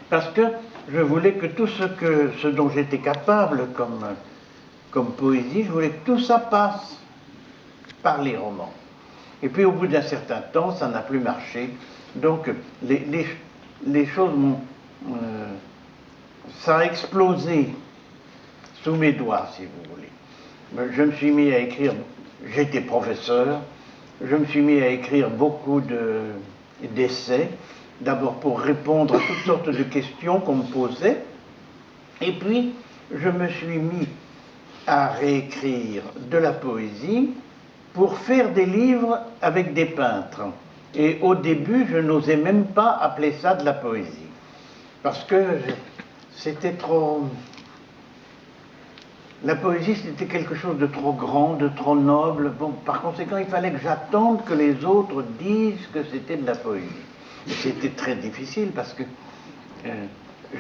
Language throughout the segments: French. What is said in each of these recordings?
parce que je voulais que tout ce dont j'étais capable comme poésie, je voulais que tout ça passe par les romans. Et puis au bout d'un certain temps, ça n'a plus marché. Donc les choses ça a explosé sous mes doigts, si vous voulez. Je me suis mis à écrire, j'étais professeur, je me suis mis à écrire beaucoup d'essais, d'abord pour répondre à toutes sortes de questions qu'on me posait, et puis je me suis mis à réécrire de la poésie pour faire des livres avec des peintres. Et au début, je n'osais même pas appeler ça de la poésie, parce que c'était trop... La poésie, c'était quelque chose de trop grand, de trop noble. Bon, par conséquent, il fallait que j'attende que les autres disent que c'était de la poésie. Et c'était très difficile parce que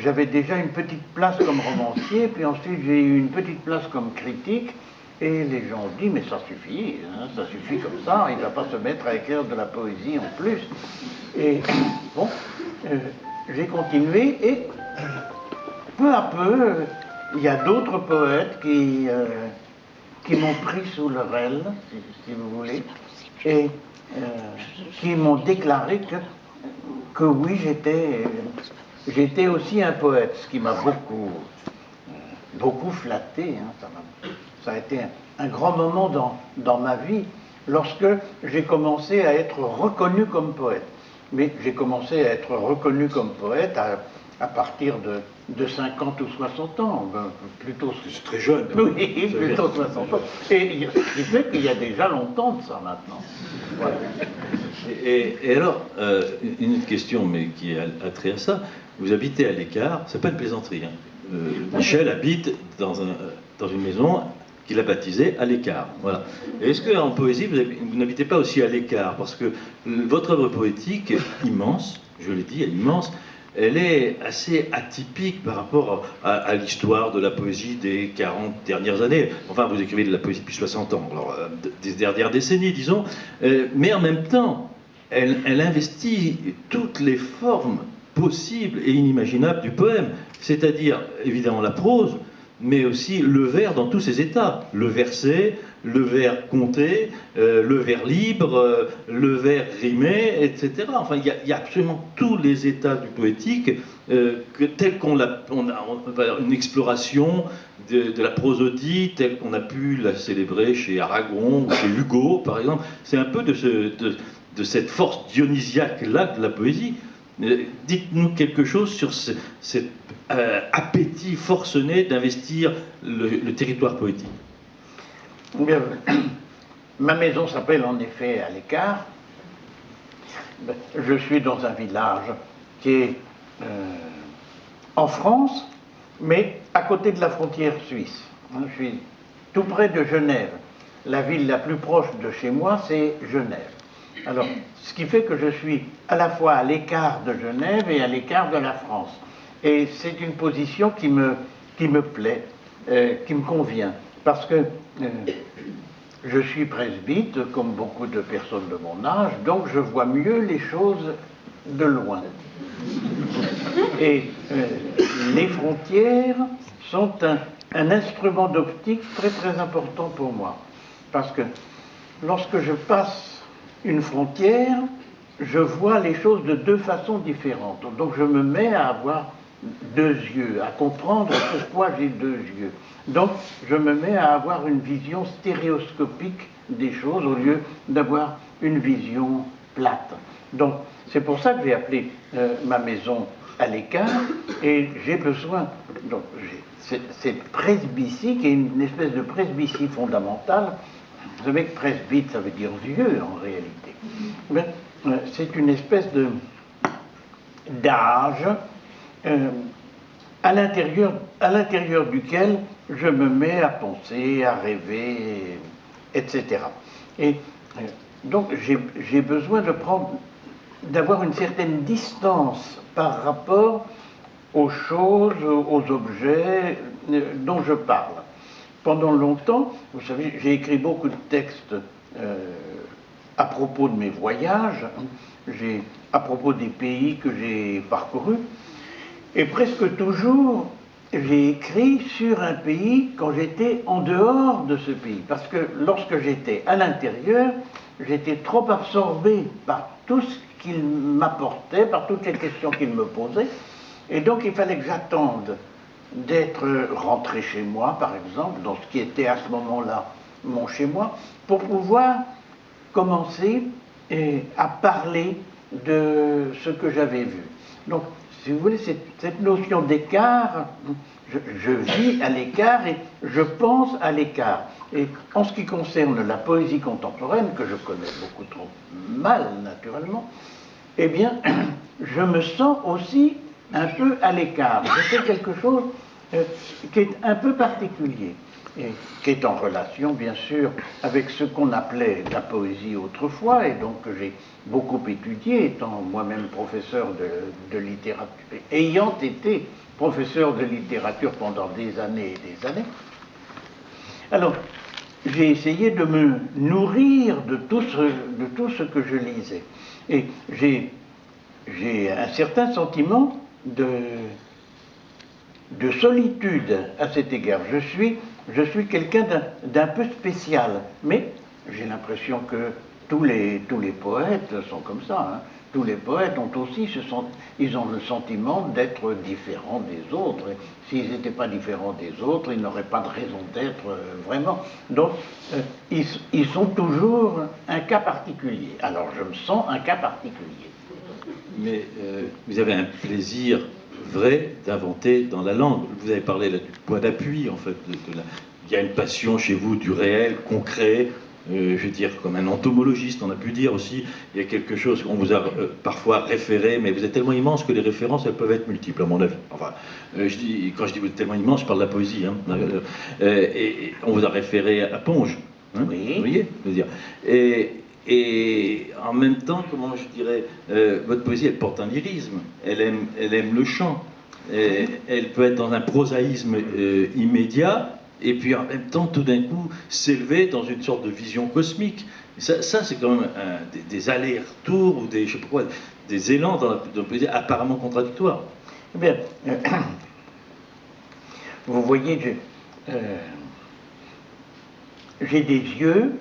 j'avais déjà une petite place comme romancier, puis ensuite j'ai eu une petite place comme critique, et les gens ont dit, mais ça suffit, hein, ça suffit comme ça, il ne va pas se mettre à écrire de la poésie en plus. Et bon, j'ai continué, et peu à peu, il y a d'autres poètes qui m'ont pris sous leur aile, si vous voulez, et qui m'ont déclaré que oui, j'étais aussi un poète, ce qui m'a beaucoup flatté. Hein, ça a été un grand moment dans ma vie, lorsque j'ai commencé à être reconnu comme poète. Mais j'ai commencé à être reconnu comme poète à partir de 50 ou 60 ans, plutôt... C'est très jeune. Oui, plutôt 60 ans. Et ce qui fait qu'il y a déjà longtemps de ça maintenant. Voilà. Et alors, une autre question, mais qui a trait à ça, vous habitez à l'écart, c'est pas une plaisanterie, hein. Michel habite dans une maison qu'il a baptisée à l'écart. Voilà. Est-ce qu'en poésie, vous n'habitez pas aussi à l'écart? Parce que votre œuvre poétique est immense, je l'ai dit, elle est immense, elle est assez atypique par rapport à l'histoire de la poésie des 40 dernières années. Enfin, vous écrivez de la poésie depuis 60 ans, alors des dernières décennies, disons, mais en même temps, elle investit toutes les formes possibles et inimaginables du poème, c'est-à-dire évidemment la prose, mais aussi le vers dans tous ses états, le verset, le vers compté, le vers libre, le vers rimé, etc. Enfin, il y a absolument tous les états du poétique, tels qu'on a une exploration de la prosodie, telle qu'on a pu la célébrer chez Aragon ou chez Hugo, par exemple. C'est un peu de cette force dionysiaque-là de la poésie. Dites-nous quelque chose sur cet appétit forcené d'investir le territoire poétique. Bien, ma maison s'appelle en effet à l'écart. Je suis dans un village qui est en France, mais à côté de la frontière suisse. Je suis tout près de Genève. La ville la plus proche de chez moi, c'est Genève. Alors, ce qui fait que je suis à la fois à l'écart de Genève et à l'écart de la France. Et c'est une position qui me plaît, qui me convient, parce que je suis presbyte, comme beaucoup de personnes de mon âge, donc je vois mieux les choses de loin. Et les frontières sont un instrument d'optique très très important pour moi, parce que lorsque je passe une frontière, je vois les choses de deux façons différentes. Donc je me mets à avoir deux yeux, à comprendre pourquoi j'ai deux yeux. Donc je me mets à avoir une vision stéréoscopique des choses au lieu d'avoir une vision plate. Donc c'est pour ça que j'ai appelé ma maison à l'écart, et j'ai besoin... Donc cette presbytie, qui est une espèce de presbytie fondamentale. Vous savez que presbyte, ça veut dire vieux en réalité. Mais c'est une espèce d'âge à l'intérieur duquel je me mets à penser, à rêver, etc. Et donc j'ai besoin d'avoir une certaine distance par rapport aux choses, aux objets dont je parle. Pendant longtemps, vous savez, j'ai écrit beaucoup de textes à propos de mes voyages, à propos des pays que j'ai parcourus, Et presque toujours, j'ai écrit sur un pays quand j'étais en dehors de ce pays. Parce que lorsque j'étais à l'intérieur, j'étais trop absorbé par tout ce qu'il m'apportait, par toutes les questions qu'il me posait. Et donc il fallait que j'attende d'être rentré chez moi, par exemple, dans ce qui était à ce moment-là mon chez-moi, pour pouvoir commencer à parler de ce que j'avais vu. Donc, si vous voulez, cette notion d'écart, je vis à l'écart et je pense à l'écart. Et en ce qui concerne la poésie contemporaine, que je connais beaucoup trop mal, naturellement, eh bien, je me sens aussi un peu à l'écart. C'est quelque chose qui est un peu particulier, et qui est en relation, bien sûr, avec ce qu'on appelait la poésie autrefois, et donc que j'ai beaucoup étudié, étant moi-même professeur de littérature, ayant été professeur de littérature pendant des années et des années. Alors, j'ai essayé de me nourrir de tout ce que je lisais. Et j'ai un certain sentiment de solitude à cet égard. Je suis quelqu'un d'un peu spécial, mais j'ai l'impression que tous les poètes sont comme ça. Hein. Tous les poètes ont aussi ils ont le sentiment d'être différents des autres. S'ils n'étaient pas différents des autres, ils n'auraient pas de raison d'être vraiment. Donc, ils sont toujours un cas particulier. Alors, je me sens un cas particulier. Mais vous avez un plaisir vrai d'inventer dans la langue. Vous avez parlé là, du point d'appui, en fait. Il y a une passion chez vous du réel, concret, je veux dire, comme un entomologiste, on a pu dire aussi. Il y a quelque chose qu'on vous a parfois référé, mais vous êtes tellement immense que les références, elles peuvent être multiples, à mon avis. Enfin, quand je dis vous êtes tellement immense, je parle de la poésie. Hein. Et on vous a référé à Ponge. Hein, oui. Vous voyez, je veux dire. Et en même temps, comment je dirais, votre poésie, elle porte un lyrisme, elle aime le chant, elle peut être dans un prosaïsme immédiat, et puis en même temps, tout d'un coup, s'élever dans une sorte de vision cosmique. Ça c'est quand même des allers-retours, ou je sais pas quoi, des élans dans la poésie apparemment contradictoires. Eh bien, vous voyez, j'ai des yeux.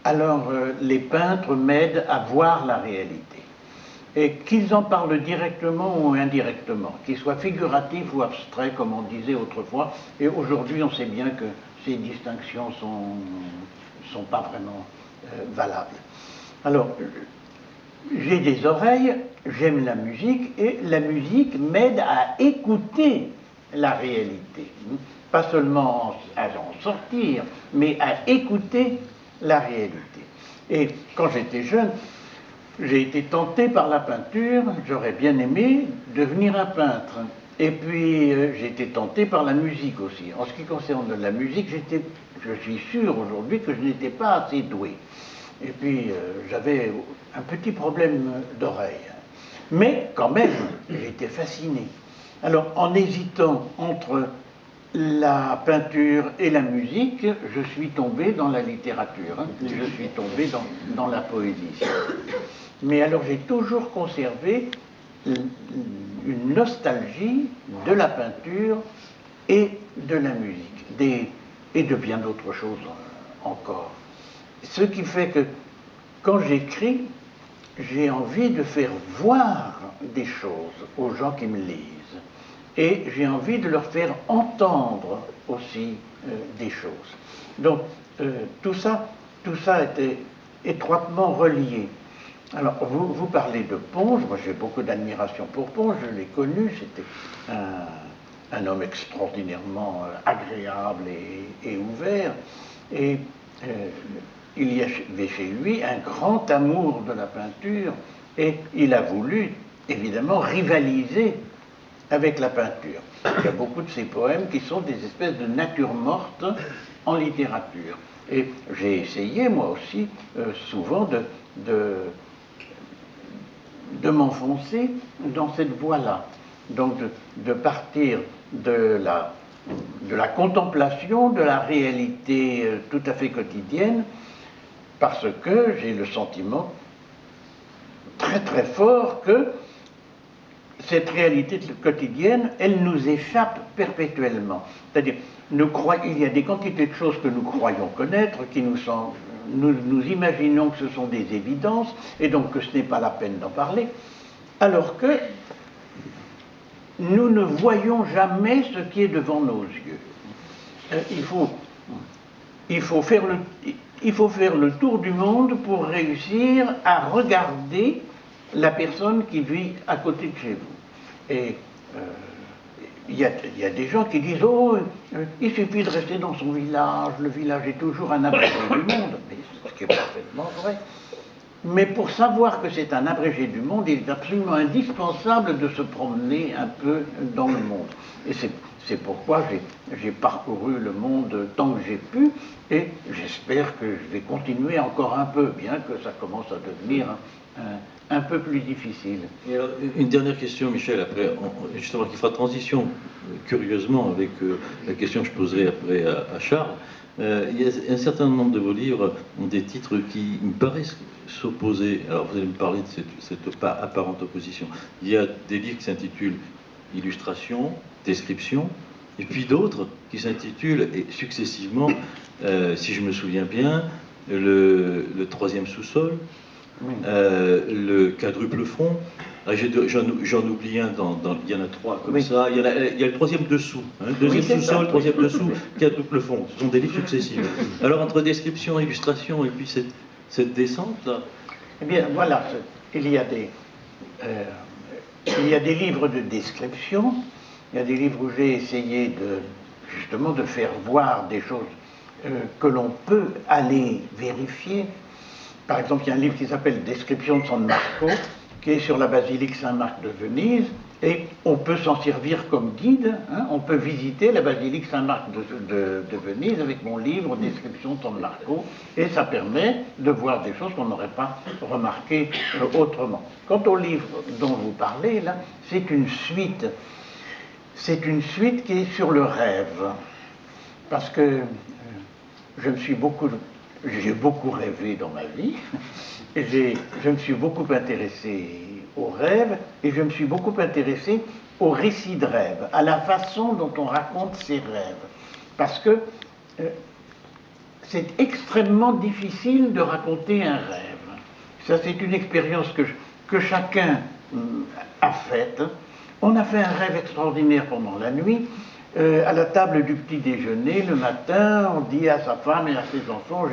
Alors, les peintres m'aident à voir la réalité. Et qu'ils en parlent directement ou indirectement, qu'ils soient figuratifs ou abstraits, comme on disait autrefois. Et aujourd'hui, on sait bien que ces distinctions sont pas vraiment valables. Alors, j'ai des oreilles, j'aime la musique, et la musique m'aide à écouter la réalité. Pas seulement à en sortir, mais à écouter la réalité. Et quand j'étais jeune, j'ai été tenté par la peinture, j'aurais bien aimé devenir un peintre. Et puis j'ai été tenté par la musique aussi. En ce qui concerne la musique, je suis sûr aujourd'hui que je n'étais pas assez doué. Et puis j'avais un petit problème d'oreille. Mais quand même, j'étais fasciné. Alors en hésitant entre la peinture et la musique, je suis tombé dans la littérature, hein. Je suis tombé dans la poésie. Mais alors j'ai toujours conservé une nostalgie de la peinture et de la musique, et de bien d'autres choses encore. Ce qui fait que quand j'écris, j'ai envie de faire voir des choses aux gens qui me lisent. Et j'ai envie de leur faire entendre aussi des choses. Donc tout ça était étroitement relié. Alors vous parlez de Ponge, moi j'ai beaucoup d'admiration pour Ponge, je l'ai connu, c'était un homme extraordinairement agréable et ouvert. Et il y avait chez lui un grand amour de la peinture et il a voulu évidemment rivaliser avec la peinture. Il y a beaucoup de ces poèmes qui sont des espèces de nature morte en littérature. Et j'ai essayé, moi aussi, souvent de m'enfoncer dans cette voie-là. Donc de partir de la contemplation de la réalité tout à fait quotidienne, parce que j'ai le sentiment très très fort que cette réalité quotidienne, elle nous échappe perpétuellement. C'est-à-dire, il y a des quantités de choses que nous croyons connaître, qui nous imaginons que ce sont des évidences, et donc que ce n'est pas la peine d'en parler, alors que nous ne voyons jamais ce qui est devant nos yeux. Il faut faire le tour du monde pour réussir à regarder la personne qui vit à côté de chez vous. Et il y a des gens qui disent « Oh, il suffit de rester dans son village, le village est toujours un abrégé du monde », ce qui est parfaitement vrai. Mais pour savoir que c'est un abrégé du monde, il est absolument indispensable de se promener un peu dans le monde. Et c'est pourquoi j'ai parcouru le monde tant que j'ai pu, et j'espère que je vais continuer encore un peu, bien que ça commence à devenir un peu plus difficile. Et alors, une dernière question, Michel, après, justement, qui fera transition, curieusement, avec la question que je poserai après à Charles. Il y a un certain nombre de vos livres ont des titres qui me paraissent s'opposer. Alors, vous allez me parler de cette apparente opposition. Il y a des livres qui s'intitulent Illustration, Description, et puis d'autres qui s'intitulent, et successivement, si je me souviens bien, le troisième sous-sol, le quadruple front. J'en oublie un, il y en a trois comme ça. Il y a le troisième dessous, hein, deuxième sous-sol, troisième dessous, quadruple front. Ce sont des livres successifs. Alors entre description, illustration et puis cette descente là. Eh bien voilà, il y a des livres de description, il y a des livres où j'ai essayé justement de faire voir des choses que l'on peut aller vérifier. Par exemple, il y a un livre qui s'appelle Description de San Marco, qui est sur la basilique Saint-Marc de Venise, et on peut s'en servir comme guide, hein, on peut visiter la basilique Saint-Marc de Venise avec mon livre Description de San Marco, et ça permet de voir des choses qu'on n'aurait pas remarquées autrement. Quant au livre dont vous parlez, là, c'est une suite qui est sur le rêve, parce que j'ai beaucoup rêvé dans ma vie, je me suis beaucoup intéressé aux rêves, et je me suis beaucoup intéressé aux récits de rêves, à la façon dont on raconte ses rêves. Parce que c'est extrêmement difficile de raconter un rêve. Ça, c'est une expérience que chacun a faite. On a fait un rêve extraordinaire pendant la nuit. À la table du petit déjeuner, le matin, on dit à sa femme et à ses enfants,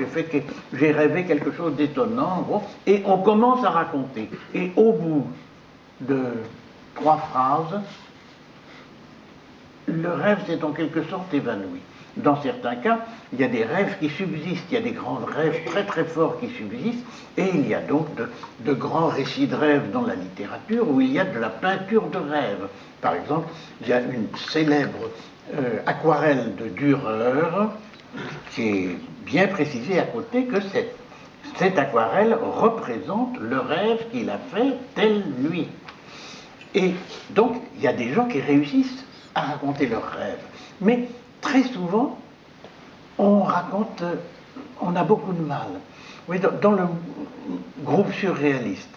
j'ai rêvé quelque chose d'étonnant, bon, et on commence à raconter. Et au bout de 3 phrases, le rêve s'est en quelque sorte évanoui. Dans certains cas, il y a des rêves qui subsistent, il y a des grands rêves très très forts qui subsistent, et il y a donc de grands récits de rêves dans la littérature où il y a de la peinture de rêve. Par exemple, il y a une célèbre aquarelle de Dürer qui est bien précisée à côté que cette aquarelle représente le rêve qu'il a fait telle nuit. Et donc, il y a des gens qui réussissent à raconter leurs rêves. Mais très souvent, on a beaucoup de mal. Oui, dans le groupe surréaliste,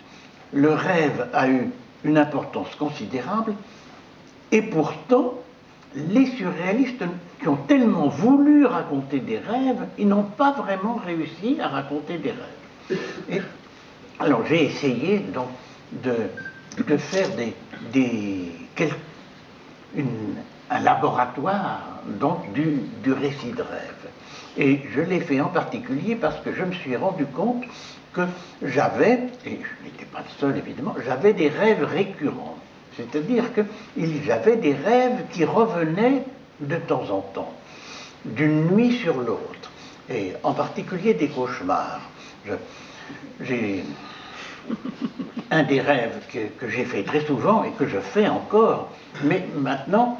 le rêve a eu une importance considérable, et pourtant, les surréalistes qui ont tellement voulu raconter des rêves, ils n'ont pas vraiment réussi à raconter des rêves. Et, alors j'ai essayé donc de faire un laboratoire donc du récit de rêve. Et je l'ai fait en particulier parce que je me suis rendu compte que j'avais, et je n'étais pas le seul évidemment, j'avais des rêves récurrents. C'est-à-dire que j'avais des rêves qui revenaient de temps en temps, d'une nuit sur l'autre, et en particulier des cauchemars. J'ai un des rêves que j'ai fait très souvent et que je fais encore, mais maintenant,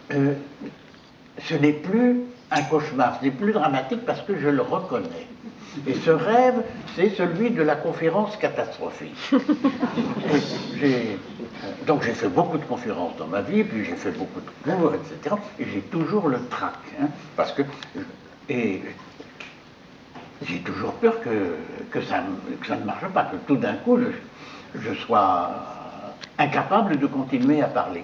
ce n'est plus un cauchemar, ce n'est plus dramatique parce que je le reconnais. Et ce rêve, c'est celui de la conférence catastrophique. Donc j'ai fait beaucoup de conférences dans ma vie, puis j'ai fait beaucoup de cours, etc. Et j'ai toujours le trac, hein, parce que j'ai toujours peur que ça ne marche pas, que tout d'un coup je sois incapable de continuer à parler.